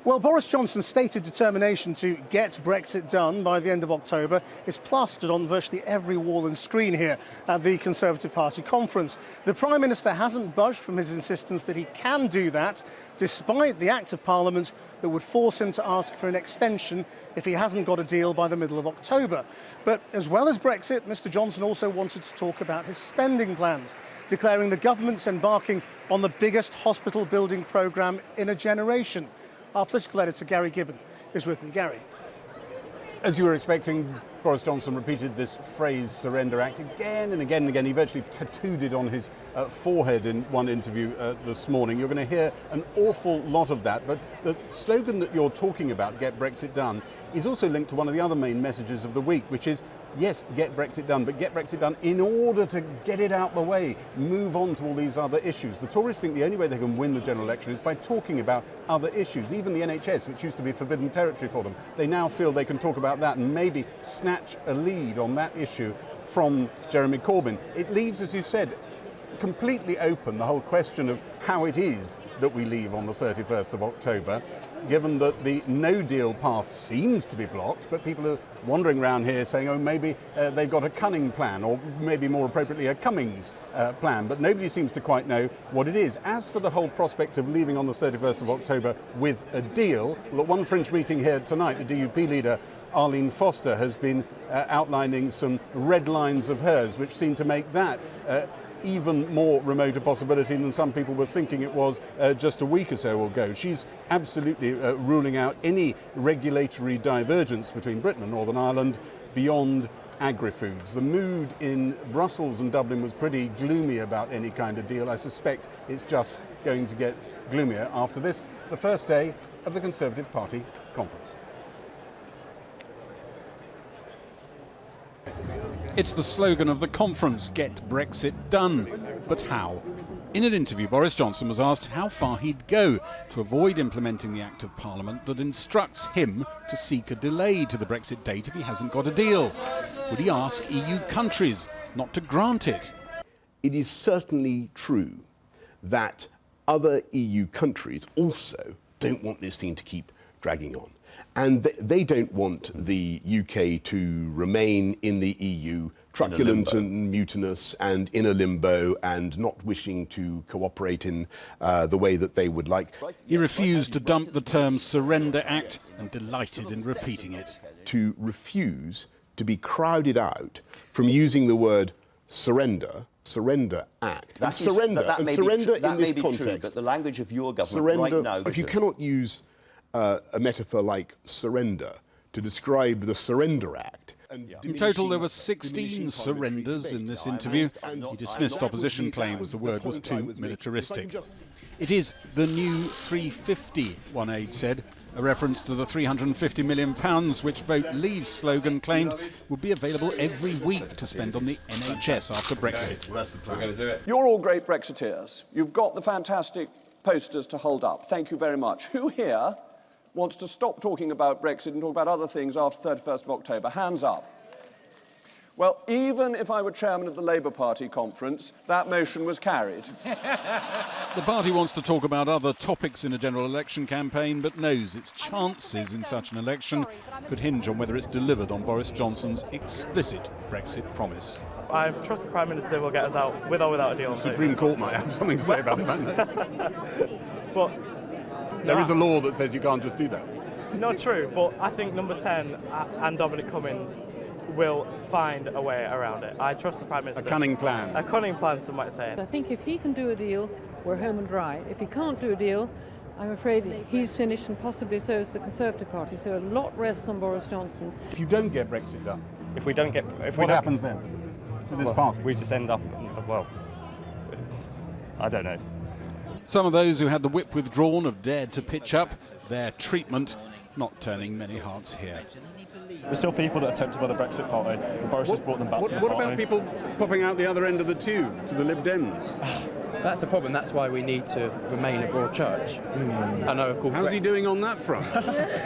Well, Boris Johnson's stated determination to get Brexit done by the end of October is plastered on virtually every wall and screen here at the Conservative Party conference. The Prime Minister hasn't budged from his insistence that he can do that, despite the Act of Parliament that would force him to ask for an extension if he hasn't got a deal by the middle of October. But as well as Brexit, Mr Johnson also wanted to talk about his spending plans, declaring the government's embarking on the biggest hospital building programme in a generation. Our political editor, Gary Gibbon, is with me. Gary. As you were expecting, Boris Johnson repeated this phrase, surrender act, again and again and again. He virtually tattooed it on his forehead in one interview this morning. You're going to hear an awful lot of that. But the slogan that you're talking about, get Brexit done, is also linked to one of the other main messages of the week, which is, yes, get Brexit done, but get Brexit done in order to get it out the way, move on to all these other issues. The Tories think the only way they can win the general election is by talking about other issues. Even the NHS, which used to be forbidden territory for them, they now feel they can talk about that and maybe snatch a lead on that issue from Jeremy Corbyn. It leaves, as you said, completely open the whole question of how it is that we leave on the 31st of October, given that the no-deal path seems to be blocked, but people are wandering around here saying, oh, maybe they've got a cunning plan, or maybe more appropriately a Cummings plan, but nobody seems to quite know what it is. As for the whole prospect of leaving on the 31st of October with a deal, well, at one fringe meeting here tonight, the DUP leader, Arlene Foster, has been outlining some red lines of hers, which seem to make that even more remote a possibility than some people were thinking it was just a week or so ago. She's absolutely ruling out any regulatory divergence between Britain and Northern Ireland beyond agri-foods. The mood in Brussels and Dublin was pretty gloomy about any kind of deal. I suspect it's just going to get gloomier after this, the first day of the Conservative Party conference. It's the slogan of the conference, get Brexit done. But how? In an interview, Boris Johnson was asked how far he'd go to avoid implementing the Act of Parliament that instructs him to seek a delay to the Brexit date if he hasn't got a deal. Would he ask EU countries not to grant it? It is certainly true that other EU countries also don't want this thing to keep dragging on. And they don't want the UK to remain in the EU, truculent and mutinous and in a limbo and not wishing to cooperate in the way that they would like. He refused to dump the term Surrender Act and delighted in repeating it. To refuse to be crowded out from using the word surrender act. That surrender in this context. True, but the language of your government surrender, right now. if you cannot use a metaphor like surrender to describe the Surrender Act. In total, there were 16 surrenders in this interview. He dismissed opposition claims the word was too militaristic. It is the new 350, one aide said, a reference to the £350 million which Vote Leave slogan claimed would be available every week to spend on the NHS after Brexit. We're going to do it. You're all great Brexiteers. You've got the fantastic posters to hold up. Thank you very much. Who here wants to stop talking about Brexit and talk about other things after 31st of October? Hands up. Well, even if I were chairman of the Labour Party conference, that motion was carried. The party wants to talk about other topics in a general election campaign, but knows its chances in such an election could hinge on whether it's delivered on Boris Johnson's explicit Brexit promise. I trust the Prime Minister will get us out with or without a deal. The Supreme Court might have something to say about it, hasn't it? But there is a law that says you can't just do that. Not true, but I think number 10 and Dominic Cummings will find a way around it. I trust the Prime Minister. A cunning plan. A cunning plan, some might say. I think if he can do a deal, we're home and dry. If he can't do a deal, I'm afraid he's finished, and possibly so is the Conservative Party. So a lot rests on Boris Johnson. If you don't get Brexit done, what happens then to this party? We just end up, well, I don't know. Some of those who had the whip withdrawn have dared to pitch up. Their treatment not turning many hearts here. There's still people that are tempted by the Brexit party, and Boris has brought them back to the What party. about people popping out the other end of the tube, to the Lib Dems? That's a problem. That's why we need to remain a broad church. I know, of course. How's he doing on that front?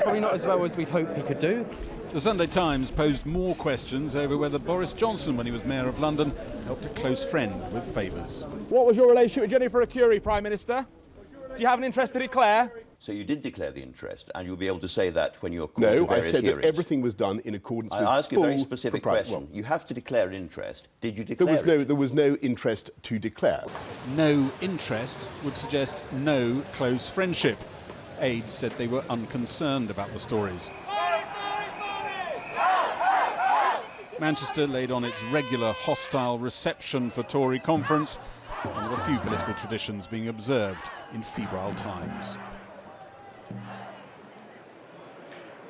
Probably not as well as we'd hope he could do. The Sunday Times posed more questions over whether Boris Johnson, when he was Mayor of London, helped a close friend with favours. What was your relationship with Jennifer Arcuri, Prime Minister? Do you have an interest to declare? So you did declare the interest, and you'll be able to say that when you're called to No, I various said hearings. that everything was done in accordance with I ask you a very full specific propriety. question. You have to declare an interest. Did you There declare it? there was no interest to declare. No interest would suggest no close friendship. Aides said they were unconcerned about the stories. Manchester laid on its regular hostile reception for Tory conference, one of a few political traditions being observed in febrile times.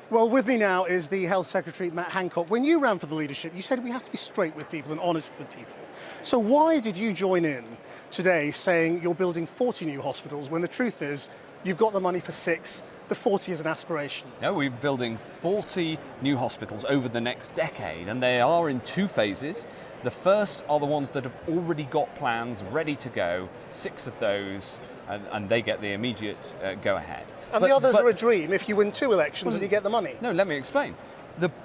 Well, with me now is the Health Secretary, Matt Hancock. When you ran for the leadership, you said we have to be straight with people and honest with people. So why did you join in today saying you're building 40 new hospitals when the truth is you've got the money for 6, the 40 is an aspiration? No, we're building 40 new hospitals over the next decade, and they are in 2 phases. The first are the ones that have already got plans ready to go, 6 of those, and they get the immediate go-ahead. And the others are a dream if you win 2 elections and you get the money. No, let me explain.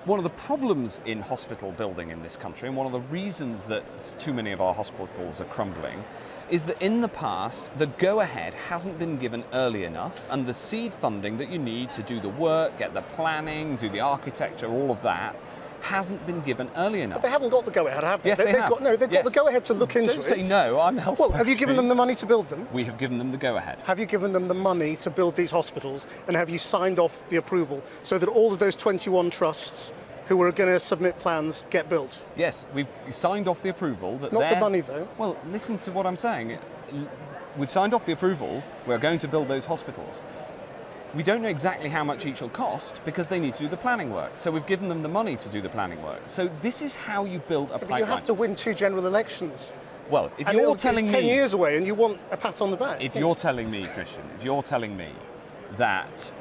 One of the problems in hospital building in this country, and one of the reasons that too many of our hospitals are crumbling, is that in the past, the go-ahead hasn't been given early enough, and the seed funding that you need to do the work, get the planning, do the architecture, all of that, hasn't been given early enough. But they haven't got the go-ahead, have they? Yes, they have. They've got the go-ahead to look into it. Don't say no, I'm health Well, have you given them the money to build them? We have given them the go-ahead. Have you given them the money to build these hospitals, and have you signed off the approval so that all of those 21 trusts who are going to submit plans get built? Yes, we've signed off the approval. Not the money, though. Well, listen to what I'm saying. We've signed off the approval. We're going to build those hospitals. We don't know exactly how much each will cost because they need to do the planning work. So we've given them the money to do the planning work. So this is how you build a pipeline. But you have to win 2 general elections. Well, if and you're telling me... it's 10 years away and you want a pat on the back. If you're telling me, Christian, if you're telling me that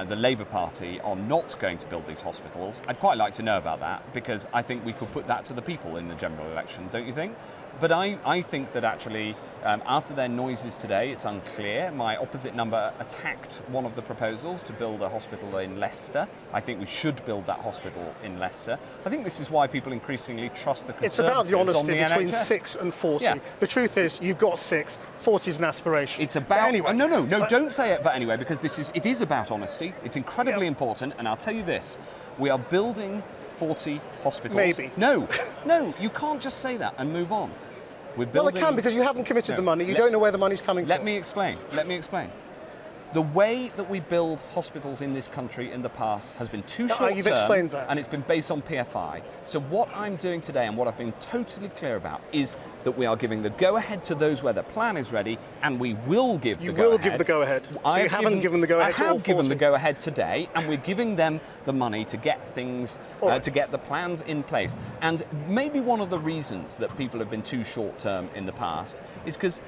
the Labour Party are not going to build these hospitals, I'd quite like to know about that, because I think we could put that to the people in the general election, don't you think? But I think that actually, after their noises today, it's unclear. My opposite number attacked one of the proposals to build a hospital in Leicester. I think we should build that hospital in Leicester. I think this is why people increasingly trust the Conservatives. It's about the honesty between NHS. 6 and 40. Yeah. The truth is, you've got 6, 40 is an aspiration. It's about... But anyway. No, don't say it, but anyway, because it is about honesty. It's incredibly important, and I'll tell you this. We are building 40 hospitals. Maybe. No, you can't just say that and move on. Well, it can, because you haven't committed the money. You don't know where the money's coming from. Let me explain. The way that we build hospitals in this country in the past has been too short-term. You've explained that. And it's been based on PFI. So what I'm doing today, and what I've been totally clear about, is that we are giving the go-ahead to those where the plan is ready, and we will give the go-ahead. You will give the go-ahead. So you haven't given the go-ahead to all 40. I have given the go-ahead today, and we're giving them the money to get things, to get the plans in place. And maybe one of the reasons that people have been too short-term in the past is because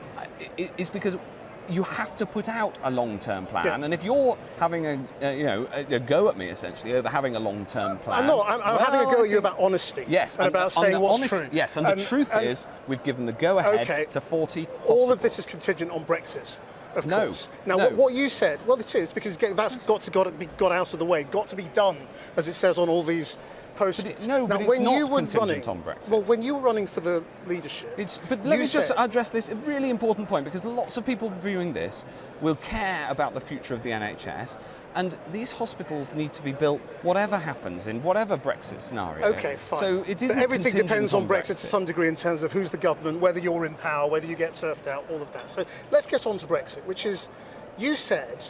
you have to put out a long-term plan, and if you're having a go at me essentially over having a long-term plan, I'm having a go at you about honesty. Yes, and about saying what's true. Yes, and the truth is, we've given the go-ahead to 40 hospitals. All of this is contingent on Brexit, of course. Now, what you said, well, it is, because that's got to be got out of the way, got to be done, as it says on all these posters. But it's not contingent on Brexit. Well, when you were running for the leadership... But let me just address this, a really important point, because lots of people viewing this will care about the future of the NHS, and these hospitals need to be built whatever happens in whatever Brexit scenario. Okay, fine. So it isn't everything depends on Brexit to Brexit some degree in terms of who's the government, whether you're in power, whether you get turfed out, all of that. So let's get on to Brexit, which is, you said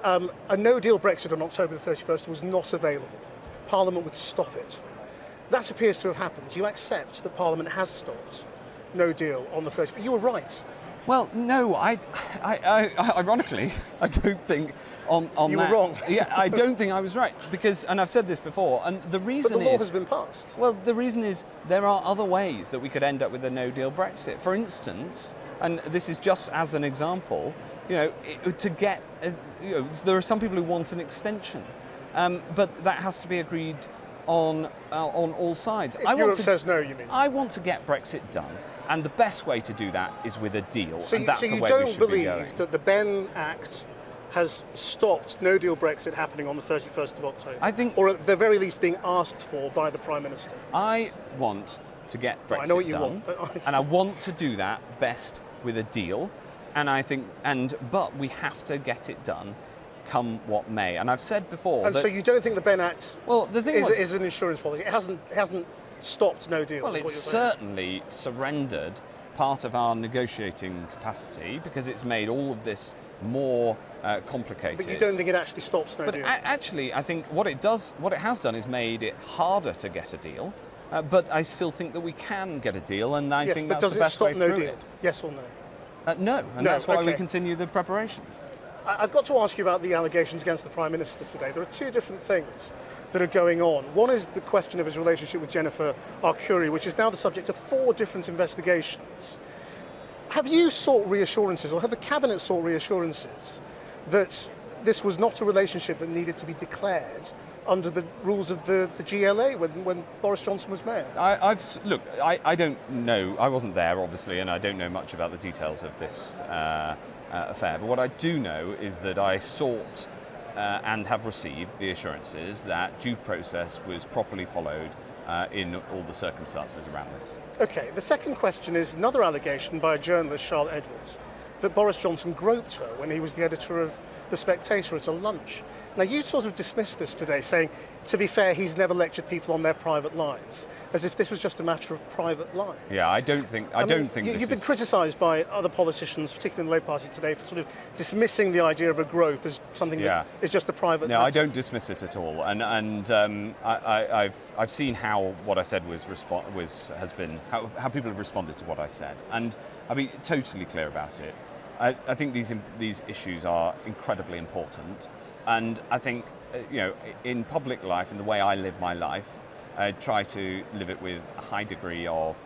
a no-deal Brexit on October the 31st was not available. Parliament would stop it. That appears to have happened. Do you accept that Parliament has stopped no deal on the 31st? But you were right. Well, no, ironically, I don't think on you that. were wrong. Yeah, I don't think I was right, because, and I've said this before, and the reason But the law has been passed. Well, the reason is there are other ways that we could end up with a no-deal Brexit. For instance, and this is just as an example, to get, there are some people who want an extension. But that has to be agreed on all sides. If Europe says no, you mean? I want to get Brexit done, and the best way to do that is with a deal. So and that's the you way don't we should be believe going. that the Benn Act has stopped no-deal Brexit happening on the 31st of October? I think, or at the very least being asked for by the Prime Minister? I want to get Brexit I know what you done, want, and I want to do that best with a deal. And I think, but we have to get it done come what may. And I've said before. And so you don't think the Ben Act is an insurance policy? It hasn't stopped no deal. Well, it's certainly surrendered part of our negotiating capacity because it's made all of this more complicated. But you don't think it actually stops no deal? Actually, I think what it has done is made it harder to get a deal. But I still think that we can get a deal, and I think that's the best way through it. Yes, but does it stop no deal? Yes or no? No, and that's why we continue the preparations. I've got to ask you about the allegations against the Prime Minister today. There are two different things that are going on. One is the question of his relationship with Jennifer Arcuri, which is now the subject of 4 different investigations. Have you sought reassurances, or have the Cabinet sought reassurances, that this was not a relationship that needed to be declared under the rules of the GLA when Boris Johnson was mayor? I don't know. I wasn't there, obviously, and I don't know much about the details of this affair. But what I do know is that I sought and have received the assurances that due process was properly followed in all the circumstances around this. Okay, the second question is another allegation by a journalist, Charlotte Edwards, that Boris Johnson groped her when he was the editor of The Spectator at a lunch. Now, you sort of dismissed this today, saying, to be fair, he's never lectured people on their private lives, as if this was just a matter of private lives. Yeah, I don't think you've been criticised by other politicians, particularly in the Labour Party today, for sort of dismissing the idea of a grope as something that is just a private matter. No, I don't dismiss it at all, and I've seen how what I said has been how people have responded to what I said, and I'll be totally clear about it. I think these issues are incredibly important. And I think, in public life, in the way I live my life, I try to live it with a high degree of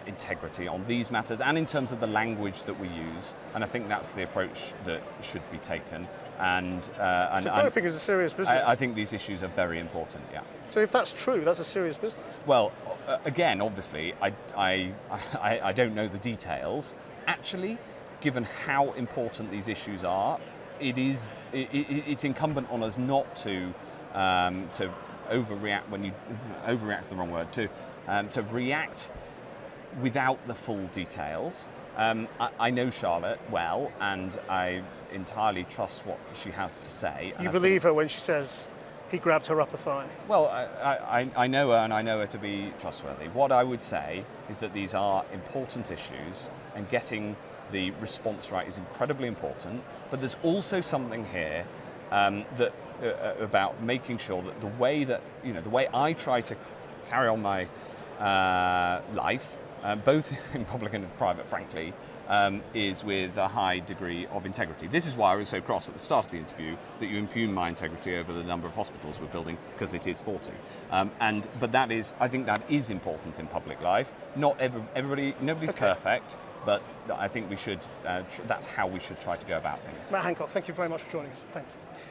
integrity on these matters and in terms of the language that we use. And I think that's the approach that should be taken. So groping is a serious business. I think these issues are very important, yeah. So if that's true, that's a serious business. Well, again, obviously, I don't know the details. Actually, given how important these issues are, it's incumbent on us not to overreact. When you overreact's the wrong word. To react without the full details. I know Charlotte well, and I entirely trust what she has to say. You believe her when she says he grabbed her upper thigh? Well, I know her, and I know her to be trustworthy. What I would say is that these are important issues, and getting the response right is incredibly important. But there's also something here about making sure that the way I try to carry on my life, both in public and in private, frankly, is with a high degree of integrity. This is why I was so cross at the start of the interview that you impugn my integrity over the number of hospitals we're building, because it is 40. But I think that is important in public life. Nobody's perfect. But I think we should. That's how we should try to go about things. Matt Hancock, thank you very much for joining us. Thanks.